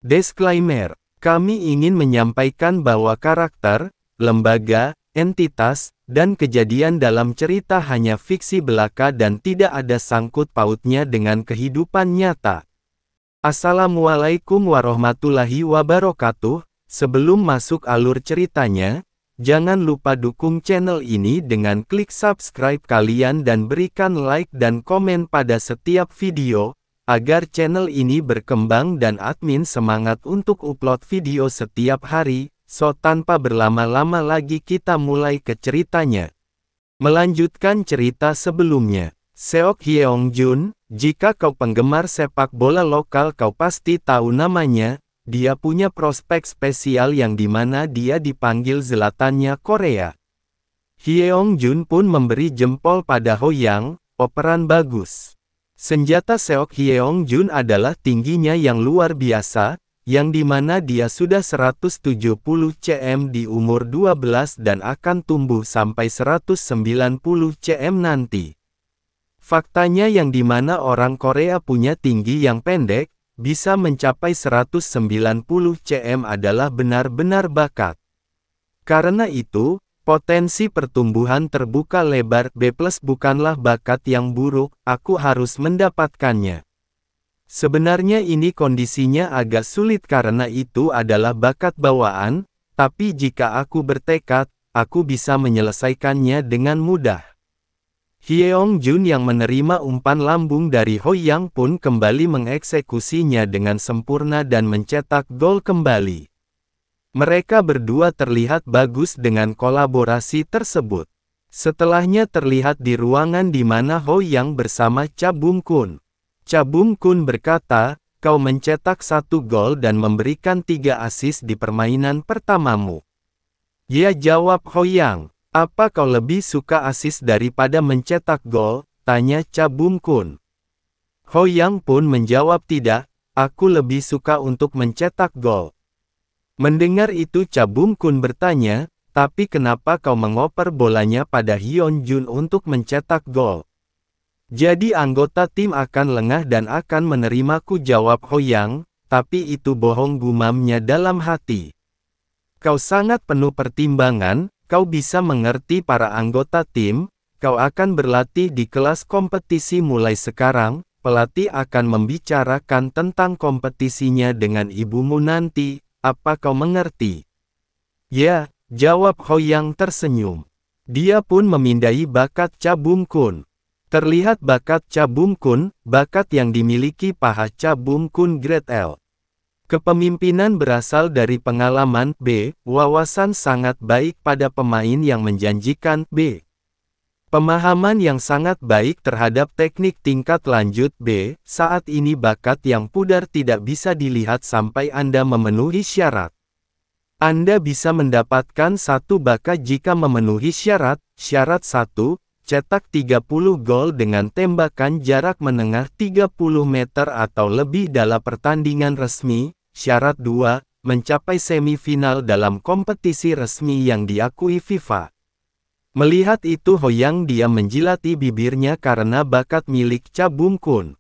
Disclaimer, kami ingin menyampaikan bahwa karakter, lembaga, entitas, dan kejadian dalam cerita hanya fiksi belaka dan tidak ada sangkut pautnya dengan kehidupan nyata. Assalamualaikum warahmatullahi wabarakatuh. Sebelum masuk alur ceritanya, jangan lupa dukung channel ini dengan klik subscribe kalian dan berikan like dan komen pada setiap video, agar channel ini berkembang dan admin semangat untuk upload video setiap hari. So tanpa berlama-lama lagi kita mulai ke ceritanya. Melanjutkan cerita sebelumnya. Seok Hyeong Jun, jika kau penggemar sepak bola lokal kau pasti tahu namanya. Dia punya prospek spesial yang dimana dia dipanggil Zlatannya Korea. Hyeong Jun pun memberi jempol pada Ho Yang, operan bagus. Senjata Seok Hyeong Jun adalah tingginya yang luar biasa, yang dimana dia sudah 170 cm di umur 12 dan akan tumbuh sampai 190 cm nanti. Faktanya yang dimana orang Korea punya tinggi yang pendek, bisa mencapai 190 cm adalah benar-benar bakat. Karena itu, potensi pertumbuhan terbuka lebar B+ bukanlah bakat yang buruk, aku harus mendapatkannya. Sebenarnya ini kondisinya agak sulit karena itu adalah bakat bawaan, tapi jika aku bertekad, aku bisa menyelesaikannya dengan mudah. Hyeong Jun yang menerima umpan lambung dari Ho Yang pun kembali mengeksekusinya dengan sempurna dan mencetak gol kembali. Mereka berdua terlihat bagus dengan kolaborasi tersebut. Setelahnya terlihat di ruangan di mana Ho Yang bersama Cha Bum Kun. Cha Bum Kun berkata, kau mencetak 1 gol dan memberikan 3 assist di permainan pertamamu. Ya, jawab Ho Yang. Apa kau lebih suka assist daripada mencetak gol? Tanya Cha Bum Kun. Ho Yang pun menjawab tidak, aku lebih suka untuk mencetak gol. Mendengar itu Cha Bum Kun bertanya, tapi kenapa kau mengoper bolanya pada Hyeong Jun untuk mencetak gol? Jadi anggota tim akan lengah dan akan menerimaku, jawab Ho Yang, tapi itu bohong, gumamnya dalam hati. Kau sangat penuh pertimbangan, kau bisa mengerti para anggota tim, kau akan berlatih di kelas kompetisi mulai sekarang, pelatih akan membicarakan tentang kompetisinya dengan ibumu nanti, apa kau mengerti? Ya, jawab Ho Yang tersenyum. Dia pun memindai bakat Cha Bum Kun. Terlihat bakat Cha Bum Kun, bakat yang dimiliki paha Cha Bum Kun Grade L. Kepemimpinan berasal dari pengalaman B, wawasan sangat baik pada pemain yang menjanjikan B. Pemahaman yang sangat baik terhadap teknik tingkat lanjut B, saat ini bakat yang pudar tidak bisa dilihat sampai Anda memenuhi syarat. Anda bisa mendapatkan 1 bakat jika memenuhi syarat. Syarat 1, cetak 30 gol dengan tembakan jarak menengah 30 meter atau lebih dalam pertandingan resmi. Syarat 2, mencapai semifinal dalam kompetisi resmi yang diakui FIFA. Melihat itu Ho Yang diam menjilati bibirnya karena bakat milik Cha Bum Kun.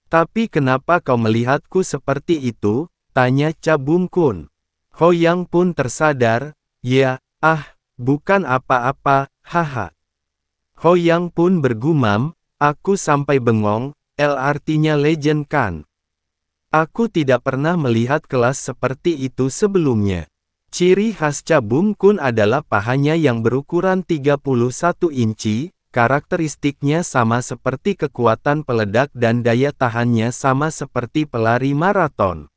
Tapi kenapa kau melihatku seperti itu? Tanya Cha Bum Kun. Ho Yang pun tersadar, ya, bukan apa-apa, haha. Ho Yang pun bergumam, aku sampai bengong, L artinya legend kan. Aku tidak pernah melihat kelas seperti itu sebelumnya. Ciri khas Cha Bum Kun adalah pahanya yang berukuran 31 inci, karakteristiknya sama seperti kekuatan peledak dan daya tahannya sama seperti pelari maraton.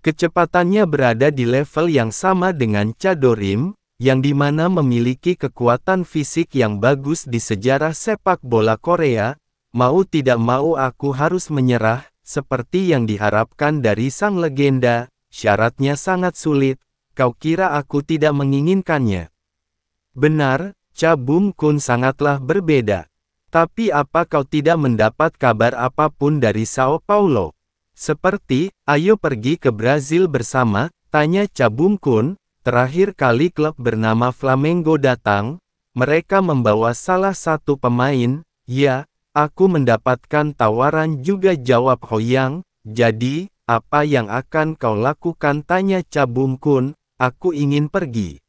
Kecepatannya berada di level yang sama dengan Cha Do-rim, yang dimana memiliki kekuatan fisik yang bagus di sejarah sepak bola Korea. Mau tidak mau aku harus menyerah, seperti yang diharapkan dari sang legenda, syaratnya sangat sulit. Kau kira aku tidak menginginkannya? Benar, Cha Bum Kun sangatlah berbeda. Tapi apa kau tidak mendapat kabar apapun dari Sao Paulo? Seperti, ayo pergi ke Brazil bersama, tanya Cha Bum Kun. Terakhir kali klub bernama Flamengo datang, mereka membawa salah satu pemain. Ya, aku mendapatkan tawaran juga, jawab Ho Yang. Jadi, apa yang akan kau lakukan? Tanya Cha Bum Kun. Aku ingin pergi.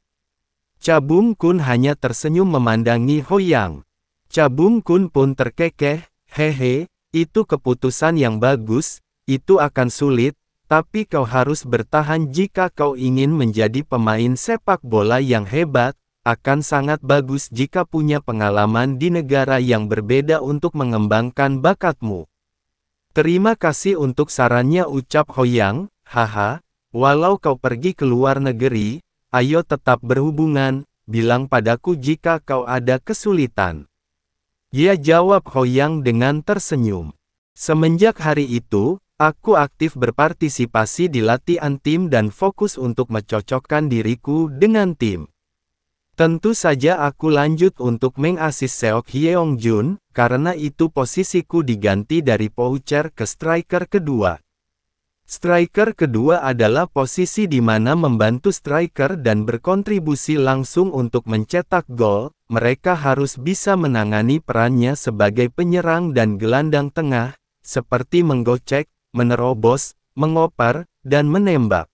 Cha Bum Kun hanya tersenyum memandangi Hoyang. Cha Bum Kun pun terkekeh, hehe, itu keputusan yang bagus, itu akan sulit, tapi kau harus bertahan jika kau ingin menjadi pemain sepak bola yang hebat, akan sangat bagus jika punya pengalaman di negara yang berbeda untuk mengembangkan bakatmu. Terima kasih untuk sarannya, ucap Hoyang, haha, walau kau pergi ke luar negeri, ayo tetap berhubungan, bilang padaku jika kau ada kesulitan. Ya, jawab Hoyang dengan tersenyum. Semenjak hari itu, aku aktif berpartisipasi di latihan tim dan fokus untuk mencocokkan diriku dengan tim. Tentu saja aku lanjut untuk mengasis Seok Hyeong Jun, karena itu posisiku diganti dari poacher ke striker kedua. Striker kedua adalah posisi di mana membantu striker dan berkontribusi langsung untuk mencetak gol. Mereka harus bisa menangani perannya sebagai penyerang dan gelandang tengah, seperti menggocek, menerobos, mengoper, dan menembak.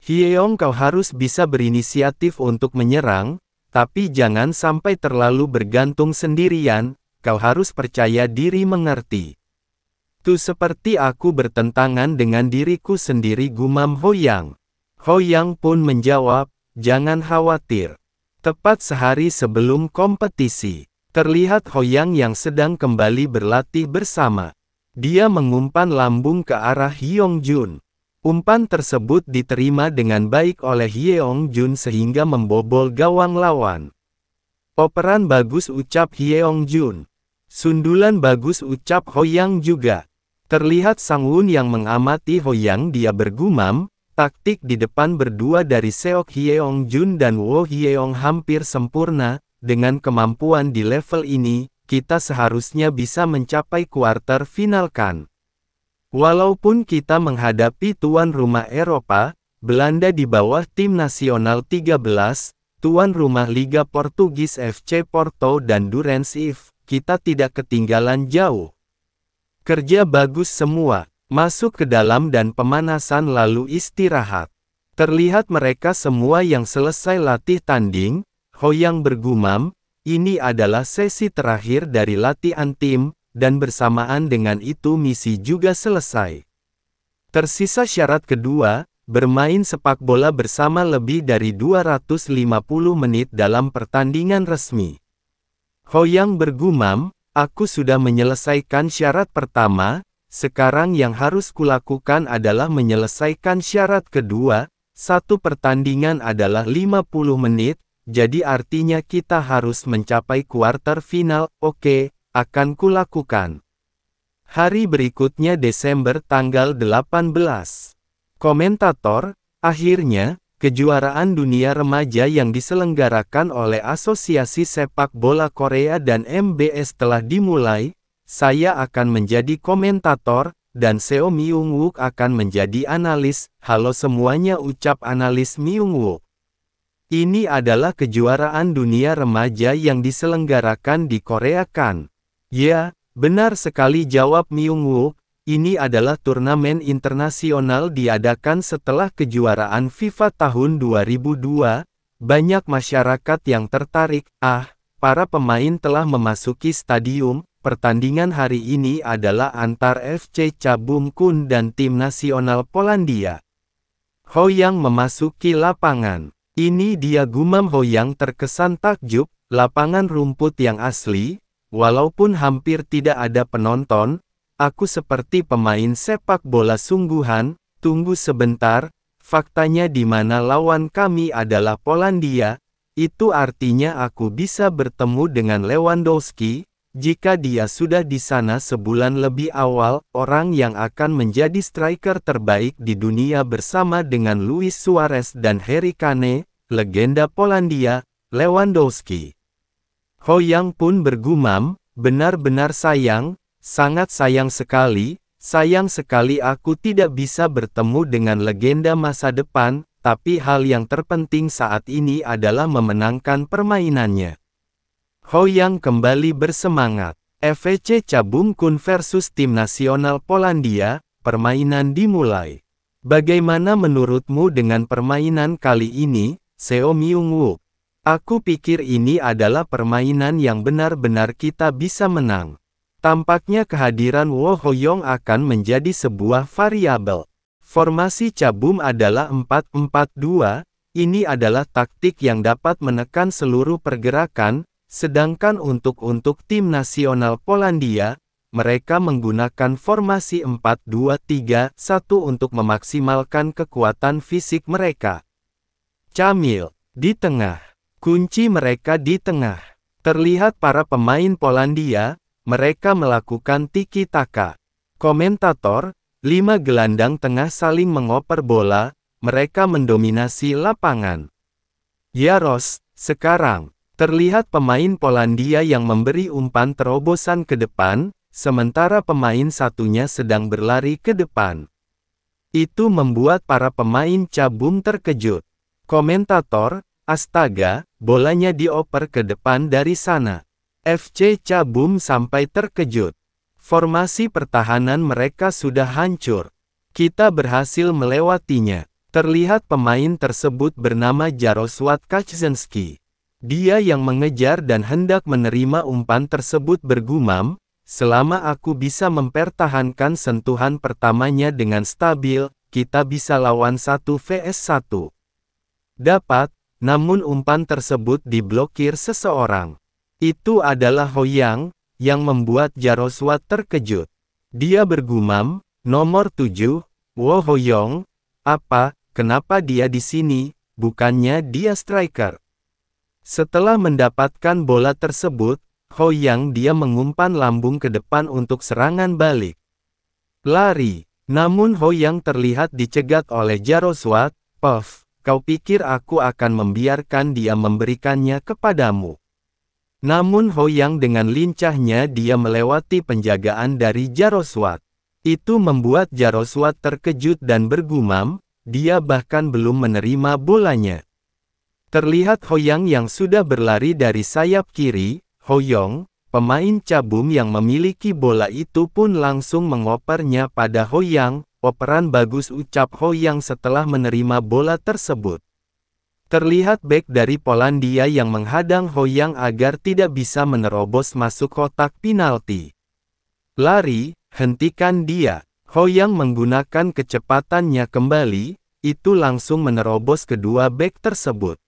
Hyeong, kau harus bisa berinisiatif untuk menyerang, tapi jangan sampai terlalu bergantung sendirian, kau harus percaya diri, mengerti? Tuh, seperti aku bertentangan dengan diriku sendiri, gumam Hoyang. Hoyang pun menjawab, jangan khawatir. Tepat sehari sebelum kompetisi, terlihat Hoyang yang sedang kembali berlatih bersama. Dia mengumpan lambung ke arah Hyeong Jun. Umpan tersebut diterima dengan baik oleh Hyeong Jun sehingga membobol gawang lawan. Operan bagus, ucap Hyeong Jun. Sundulan bagus, ucap Hoyang juga. Terlihat Sang Wun yang mengamati Hoyang, dia bergumam, taktik di depan berdua dari Seok Hyeong Jun dan Wo Hyeong hampir sempurna, dengan kemampuan di level ini, kita seharusnya bisa mencapai kuarter final kan. Walaupun kita menghadapi tuan rumah Eropa, Belanda di bawah tim nasional 13, tuan rumah Liga Portugis FC Porto dan Durance If, kita tidak ketinggalan jauh. Kerja bagus semua, masuk ke dalam dan pemanasan lalu istirahat. Terlihat mereka semua yang selesai latih tanding. Hoyang bergumam, ini adalah sesi terakhir dari latihan tim, dan bersamaan dengan itu misi juga selesai. Tersisa syarat kedua, bermain sepak bola bersama lebih dari 250 menit dalam pertandingan resmi. Hoyang bergumam, aku sudah menyelesaikan syarat pertama, sekarang yang harus kulakukan adalah menyelesaikan syarat kedua. Satu pertandingan adalah 50 menit, jadi artinya kita harus mencapai kuarter final. Oke, akan kulakukan. Hari berikutnya, Desember tanggal 18. Komentator, akhirnya, kejuaraan dunia remaja yang diselenggarakan oleh Asosiasi Sepak Bola Korea dan MBS telah dimulai. Saya akan menjadi komentator, dan Seo Myung Wook akan menjadi analis. Halo semuanya, ucap analis Myung Wook. Ini adalah kejuaraan dunia remaja yang diselenggarakan di Korea kan? Ya, benar sekali, jawab Myung Wook. Ini adalah turnamen internasional diadakan setelah kejuaraan FIFA tahun 2002. Banyak masyarakat yang tertarik. Para pemain telah memasuki stadium. Pertandingan hari ini adalah antar FC Cha Bum Kun dan tim nasional Polandia. Hoyang memasuki lapangan. Ini dia, gumam Hoyang terkesan takjub, lapangan rumput yang asli. Walaupun hampir tidak ada penonton, aku seperti pemain sepak bola sungguhan. Tunggu sebentar, faktanya di mana lawan kami adalah Polandia, itu artinya aku bisa bertemu dengan Lewandowski. Jika dia sudah di sana sebulan lebih awal, orang yang akan menjadi striker terbaik di dunia bersama dengan Luis Suarez dan Harry Kane, legenda Polandia, Lewandowski. Hoyang pun bergumam, benar-benar sayang, sangat sayang sekali aku tidak bisa bertemu dengan legenda masa depan, tapi hal yang terpenting saat ini adalah memenangkan permainannya. Hoyang kembali bersemangat. FC Cha Bum Kun versus tim nasional Polandia, permainan dimulai. Bagaimana menurutmu dengan permainan kali ini, Seo Myung-wook? Aku pikir ini adalah permainan yang benar-benar kita bisa menang. Tampaknya kehadiran Wo Hoyong akan menjadi sebuah variabel. Formasi Cabum adalah 4-4-2, ini adalah taktik yang dapat menekan seluruh pergerakan, sedangkan untuk tim nasional Polandia, mereka menggunakan formasi 4-2-3-1 untuk memaksimalkan kekuatan fisik mereka. Camil, di tengah. Kunci mereka di tengah. Terlihat para pemain Polandia, mereka melakukan tiki-taka. Komentator, 5 gelandang tengah saling mengoper bola, mereka mendominasi lapangan. Jaros, sekarang, terlihat pemain Polandia yang memberi umpan terobosan ke depan, sementara pemain satunya sedang berlari ke depan. Itu membuat para pemain Cabum terkejut. Komentator, astaga, bolanya dioper ke depan dari sana. FC Cabum sampai terkejut. Formasi pertahanan mereka sudah hancur. Kita berhasil melewatinya. Terlihat pemain tersebut bernama Jarosław Kaczynski. Dia yang mengejar dan hendak menerima umpan tersebut bergumam, selama aku bisa mempertahankan sentuhan pertamanya dengan stabil, kita bisa lawan 1 vs 1. Dapat, namun umpan tersebut diblokir seseorang. Itu adalah Hoyang, yang membuat Jarosław terkejut. Dia bergumam, nomor 7, Wo Hoyong, kenapa dia di sini, bukannya dia striker. Setelah mendapatkan bola tersebut, Hoyang dia mengumpan lambung ke depan untuk serangan balik. Lari, namun Hoyang terlihat dicegat oleh Jarosław. Kau pikir aku akan membiarkan dia memberikannya kepadamu? Namun Hoyang dengan lincahnya dia melewati penjagaan dari Jarosław. Itu membuat Jarosław terkejut dan bergumam, dia bahkan belum menerima bolanya. Terlihat Hoyang yang sudah berlari dari sayap kiri. Hoyong, pemain Cabum yang memiliki bola itu pun langsung mengopernya pada Hoyang. Operan bagus, ucap Hoyang setelah menerima bola tersebut. Terlihat bek dari Polandia yang menghadang Hoyang agar tidak bisa menerobos masuk kotak penalti. Lari, hentikan dia. Hoyang menggunakan kecepatannya kembali, itu langsung menerobos kedua bek tersebut.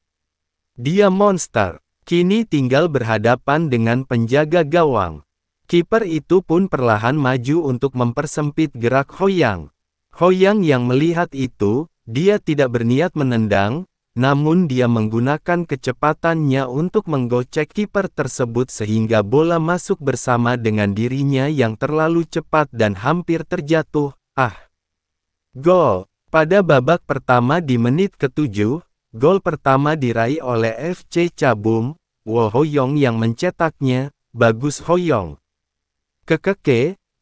Dia monster. Kini tinggal berhadapan dengan penjaga gawang. Kiper itu pun perlahan maju untuk mempersempit gerak Hoyang. Hoyang yang melihat itu, dia tidak berniat menendang, namun dia menggunakan kecepatannya untuk menggocek kiper tersebut sehingga bola masuk bersama dengan dirinya yang terlalu cepat dan hampir terjatuh. Gol! Pada babak pertama di menit ke-7, gol pertama diraih oleh FC Cabum, Wo Hoyong yang mencetaknya, bagus Hoyong.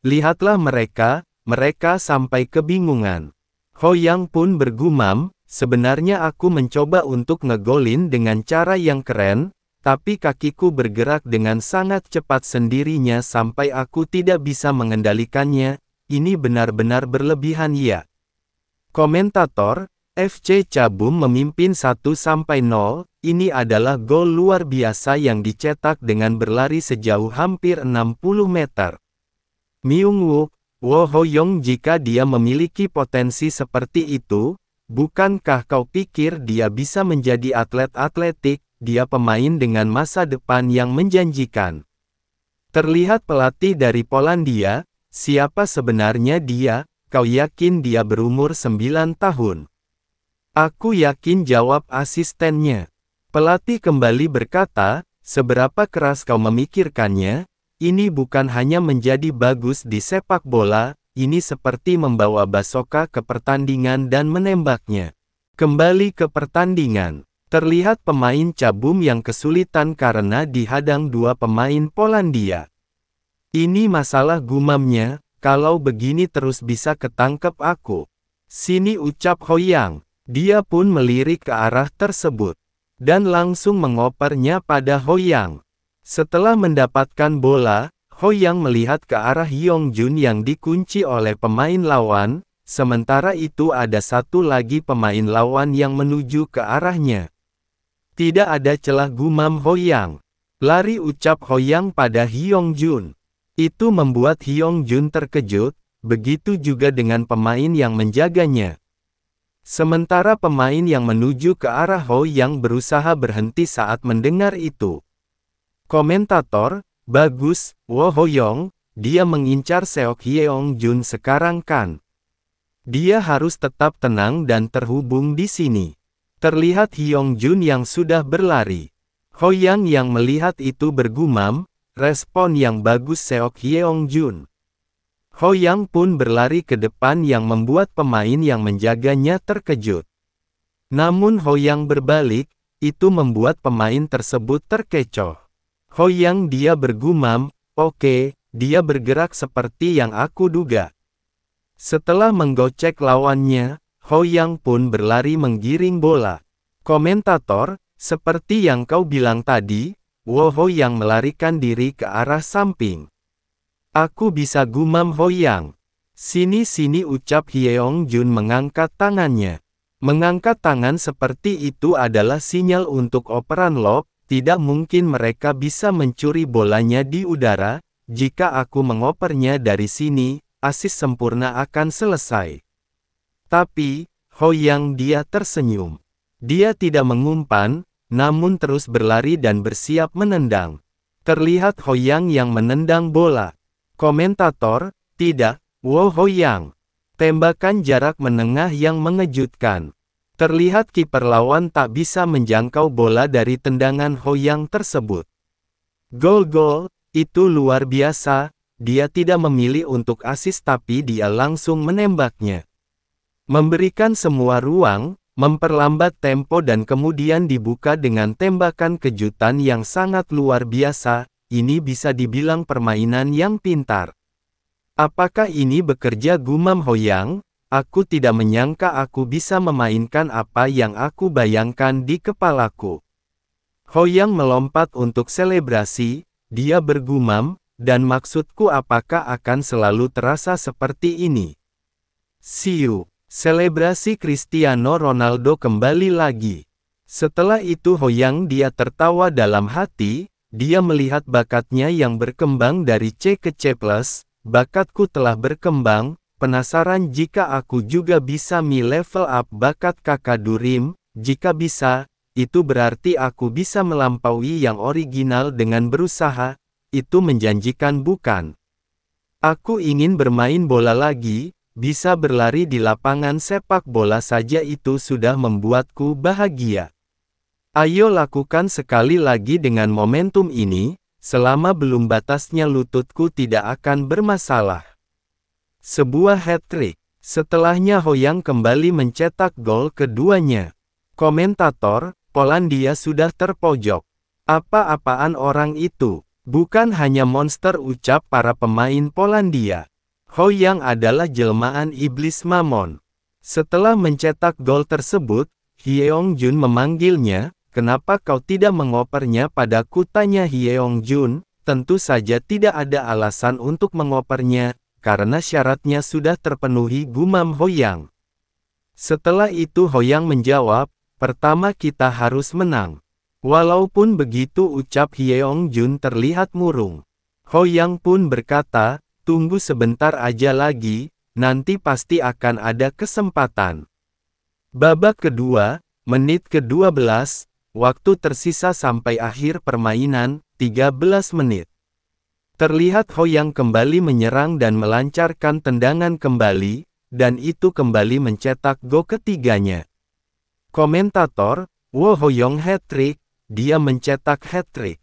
Lihatlah mereka sampai kebingungan. Hoyang pun bergumam, sebenarnya aku mencoba untuk ngegolin dengan cara yang keren, tapi kakiku bergerak dengan sangat cepat sendirinya sampai aku tidak bisa mengendalikannya, ini benar-benar berlebihan ya. Komentator, FC Cabum memimpin 1-0, ini adalah gol luar biasa yang dicetak dengan berlari sejauh hampir 60 meter. Myung-wook, Wo Hoyong, jika dia memiliki potensi seperti itu, bukankah kau pikir dia bisa menjadi atlet atletik, dia pemain dengan masa depan yang menjanjikan. Terlihat pelatih dari Polandia, siapa sebenarnya dia, kau yakin dia berumur 9 tahun? Aku yakin, jawab asistennya. Pelatih kembali berkata, seberapa keras kau memikirkannya, ini bukan hanya menjadi bagus di sepak bola, ini seperti membawa Basoka ke pertandingan dan menembaknya. Kembali ke pertandingan, terlihat pemain Cabum yang kesulitan karena dihadang dua pemain Polandia. Ini masalah, gumamnya, kalau begini terus bisa ketangkep aku. Sini, ucap Hoyang. Dia pun melirik ke arah tersebut, dan langsung mengopernya pada Hoyang. Setelah mendapatkan bola, Ho Yang melihat ke arah Hyung Jun yang dikunci oleh pemain lawan, sementara itu ada satu lagi pemain lawan yang menuju ke arahnya. Tidak ada celah, gumam Ho Yang. Lari, ucap Ho Yang pada Hyung Jun. Itu membuat Hyung Jun terkejut, begitu juga dengan pemain yang menjaganya. Sementara pemain yang menuju ke arah Ho Yang berusaha berhenti saat mendengar itu. Komentator, bagus, Wo Ho Young, dia mengincar Seok Hyung Jun sekarang kan? Dia harus tetap tenang dan terhubung di sini. Terlihat Hyung Jun yang sudah berlari. Ho Yang yang melihat itu bergumam, respon yang bagus Seok Hyung Jun. Ho Yang pun berlari ke depan yang membuat pemain yang menjaganya terkejut. Namun Ho Yang berbalik, itu membuat pemain tersebut terkecoh. Ho Yang dia bergumam, oke, dia bergerak seperti yang aku duga. Setelah menggocek lawannya, Ho Yang pun berlari menggiring bola. Komentator, seperti yang kau bilang tadi, Wo Ho Yang melarikan diri ke arah samping. Aku bisa, gumam Ho Yang. Sini-sini, ucap Hyung Jun mengangkat tangannya. Mengangkat tangan seperti itu adalah sinyal untuk operan lob, tidak mungkin mereka bisa mencuri bolanya di udara, jika aku mengopernya dari sini, asis sempurna akan selesai. Tapi, Ho Yang dia tersenyum. Dia tidak mengumpan, namun terus berlari dan bersiap menendang. Terlihat Ho Yang yang menendang bola. Komentator, tidak, Wo Ho Yang. Tembakan jarak menengah yang mengejutkan. Terlihat kiper lawan tak bisa menjangkau bola dari tendangan Ho Yang tersebut. Gol, itu luar biasa. Dia tidak memilih untuk asis tapi dia langsung menembaknya. Memberikan semua ruang, memperlambat tempo dan kemudian dibuka dengan tembakan kejutan yang sangat luar biasa. Ini bisa dibilang permainan yang pintar. Apakah ini bekerja, gumam Ho Yang? Aku tidak menyangka aku bisa memainkan apa yang aku bayangkan di kepalaku. Ho Yang melompat untuk selebrasi, dia bergumam, dan maksudku apakah akan selalu terasa seperti ini? Siu, selebrasi Cristiano Ronaldo kembali lagi. Setelah itu Ho Yang dia tertawa dalam hati, dia melihat bakatnya yang berkembang dari C ke C+, bakatku telah berkembang, penasaran jika aku juga bisa level up bakat kakak Durim, jika bisa, itu berarti aku bisa melampaui yang original dengan berusaha. Itu menjanjikan, bukan? Aku ingin bermain bola lagi, bisa berlari di lapangan sepak bola saja itu sudah membuatku bahagia. Ayo lakukan sekali lagi dengan momentum ini, selama belum batasnya lututku tidak akan bermasalah. Sebuah hat-trick. Setelahnya Ho Yang kembali mencetak gol keduanya. Komentator, Polandia sudah terpojok. Apa-apaan orang itu? Bukan hanya monster, ucap para pemain Polandia. Ho Yang adalah jelmaan iblis Mammon. Setelah mencetak gol tersebut, Hyung Jun memanggilnya, kenapa kau tidak mengopernya padaku, tanya Hyung Jun. Tentu saja tidak ada alasan untuk mengopernya, karena syaratnya sudah terpenuhi, gumam Ho Yang. Setelah itu Ho Yang menjawab, pertama kita harus menang. Walaupun begitu, ucap Hyung Jun terlihat murung. Ho Yang pun berkata, tunggu sebentar aja lagi, nanti pasti akan ada kesempatan. Babak kedua, menit ke-12, waktu tersisa sampai akhir permainan, 13 menit. Terlihat Ho Yang kembali menyerang dan melancarkan tendangan kembali, dan itu kembali mencetak gol ketiganya. Komentator, Wo Ho Young hat-trick. Dia mencetak hat-trick.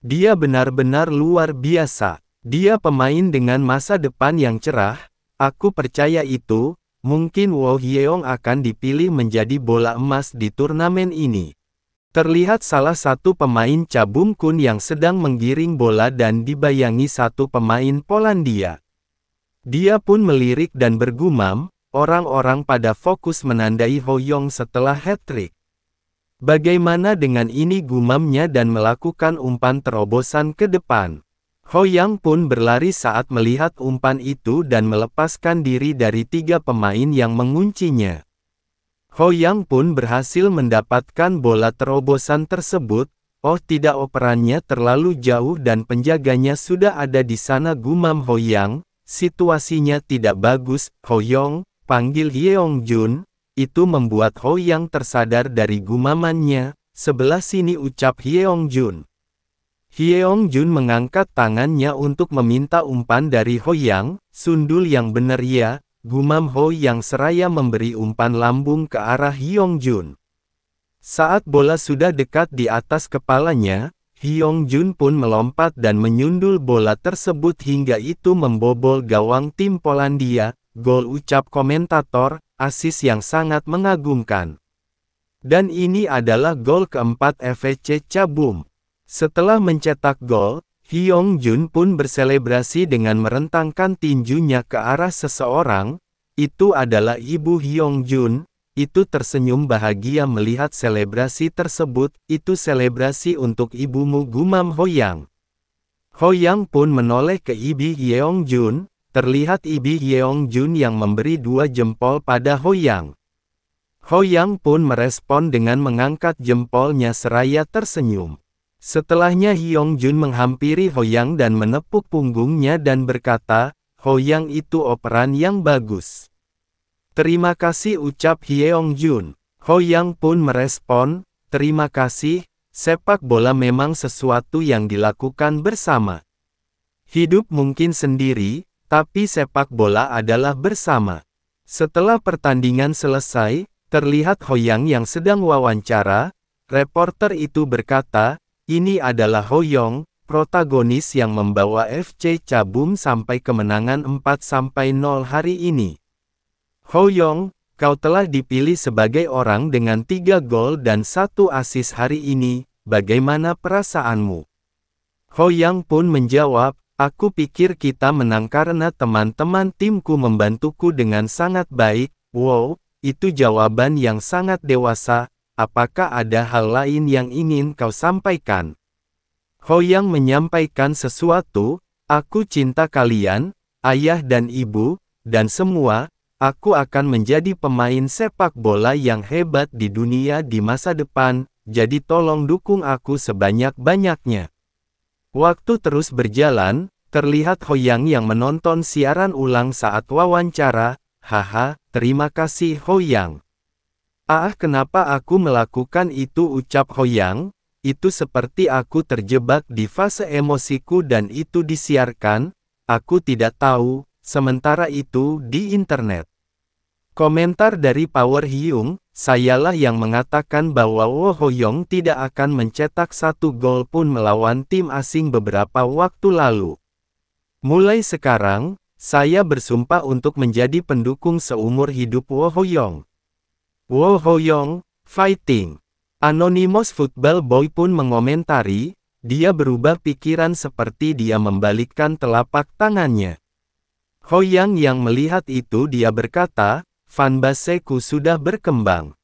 Dia benar-benar luar biasa. Dia pemain dengan masa depan yang cerah. Aku percaya itu. Mungkin Wo Hyeong akan dipilih menjadi bola emas di turnamen ini. Terlihat salah satu pemain Cabum Kun yang sedang menggiring bola dan dibayangi satu pemain Polandia. Dia pun melirik dan bergumam, orang-orang pada fokus menandai Ho Young setelah hat-trick. Bagaimana dengan ini, gumamnya dan melakukan umpan terobosan ke depan. Hoyang pun berlari saat melihat umpan itu dan melepaskan diri dari 3 pemain yang menguncinya. Hoyang pun berhasil mendapatkan bola terobosan tersebut. Oh tidak, operannya terlalu jauh dan penjaganya sudah ada di sana, gumam Hoyang. Situasinya tidak bagus. Hoyong, panggil Hyeongjun. Itu membuat Hoyang tersadar dari gumamannya. Sebelah sini, ucap Hyeongjun. Hyeongjun mengangkat tangannya untuk meminta umpan dari Hoyang. Sundul yang benar ya, gumam Hoyang seraya memberi umpan lambung ke arah Hyeongjun. Saat bola sudah dekat di atas kepalanya, Hyeongjun pun melompat dan menyundul bola tersebut hingga itu membobol gawang tim Polandia. Gol, ucap komentator, asis yang sangat mengagumkan. Dan ini adalah gol keempat FC Cabum. Setelah mencetak gol, Hyeongjun pun berselebrasi dengan merentangkan tinjunya ke arah seseorang. Itu adalah ibu Hyeongjun. Itu tersenyum bahagia melihat selebrasi tersebut. Itu selebrasi untuk ibumu, gumam Hoyang. Hoyang pun menoleh ke ibu Hyeongjun. Terlihat ibu Hyeongjun yang memberi 2 jempol pada Hoyang. Hoyang pun merespon dengan mengangkat jempolnya seraya tersenyum. Setelahnya Hyeongjun menghampiri Hoyang dan menepuk punggungnya dan berkata, Hoyang, itu operan yang bagus. Terima kasih, ucap Hyeongjun. Hoyang pun merespon, terima kasih, sepak bola memang sesuatu yang dilakukan bersama. Hidup mungkin sendiri, tapi sepak bola adalah bersama. Setelah pertandingan selesai, terlihat Hoyang yang sedang wawancara. Reporter itu berkata, ini adalah Hoyong, protagonis yang membawa FC Cabum sampai kemenangan 4-0 hari ini. Hoyong, kau telah dipilih sebagai orang dengan 3 gol dan 1 asis hari ini, bagaimana perasaanmu? Hoyang pun menjawab, aku pikir kita menang karena teman-teman timku membantuku dengan sangat baik. Wow, itu jawaban yang sangat dewasa. Apakah ada hal lain yang ingin kau sampaikan? Hoyang menyampaikan sesuatu, aku cinta kalian, ayah dan ibu, dan semua. Aku akan menjadi pemain sepak bola yang hebat di dunia di masa depan, jadi tolong dukung aku sebanyak-banyaknya. Waktu terus berjalan, terlihat Hoyang yang menonton siaran ulang saat wawancara. Haha, terima kasih Hoyang. Kenapa aku melakukan itu, ucap Hoyang? Itu seperti aku terjebak di fase emosiku dan itu disiarkan. Aku tidak tahu, sementara itu di internet. Komentar dari Power Hyung, sayalah yang mengatakan bahwa Wo Hoyong tidak akan mencetak 1 gol pun melawan tim asing beberapa waktu lalu. Mulai sekarang, saya bersumpah untuk menjadi pendukung seumur hidup Wo Hoyong. Wo Hoyong, fighting! Anonymous Football Boy pun mengomentari, dia berubah pikiran seperti dia membalikkan telapak tangannya. Hoyang yang melihat itu dia berkata, fanbaseku sudah berkembang.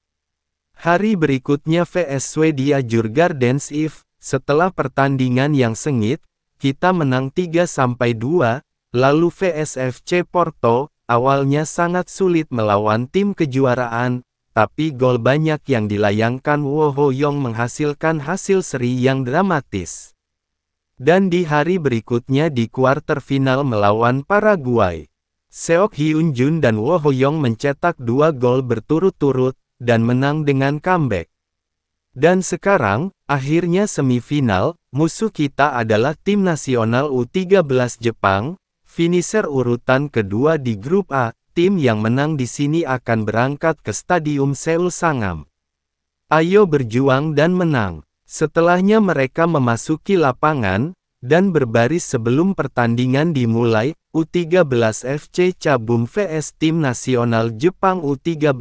Hari berikutnya vs Swedia Djurgårdens IF, setelah pertandingan yang sengit, kita menang 3-2, lalu vs FC Porto, awalnya sangat sulit melawan tim kejuaraan, tapi gol banyak yang dilayangkan Wo Hoyong menghasilkan hasil seri yang dramatis. Dan di hari berikutnya di kuarter final melawan Paraguay, Seok Hyun Jun dan Wo Hoyong mencetak 2 gol berturut-turut, dan menang dengan comeback. Dan sekarang, akhirnya semifinal, musuh kita adalah tim nasional U13 Jepang, finisher urutan kedua di grup A. Tim yang menang di sini akan berangkat ke Stadium Seoul Sangam. Ayo berjuang dan menang. Setelahnya mereka memasuki lapangan, dan berbaris sebelum pertandingan dimulai. U13 FC Cabum vs Tim Nasional Jepang U13,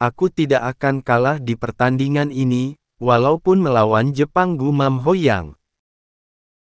aku tidak akan kalah di pertandingan ini, walaupun melawan Jepang, gumam Hoyang.